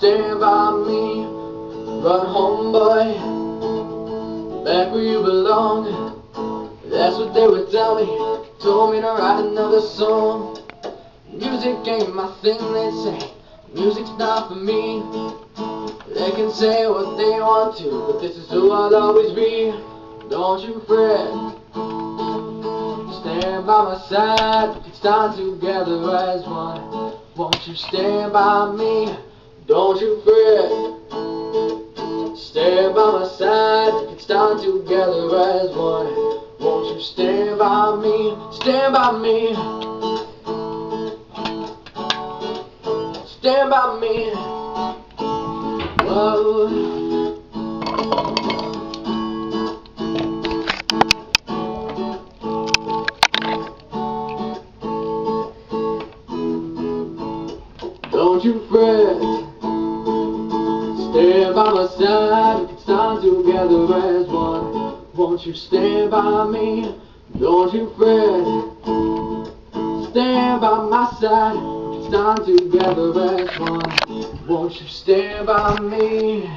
stand by me? Run home, boy, back where you belong. That's what they would tell me. Told me to write another song. Music ain't my thing, they say. Music's not for me. They can say what they want to, but this is who I'll always be. Don't you fret, stand by my side. We can stand together as one. Won't you stand by me? Don't you fret, stand by my side. We can stand together as one. Won't you stand by me? Stand by me. Stand by me. Whoa. Don't you fret, stand by my side. We can stand together as one. Won't you stand by me? Don't you fret, stand by my side. We can stand together as one. Won't you stand by me?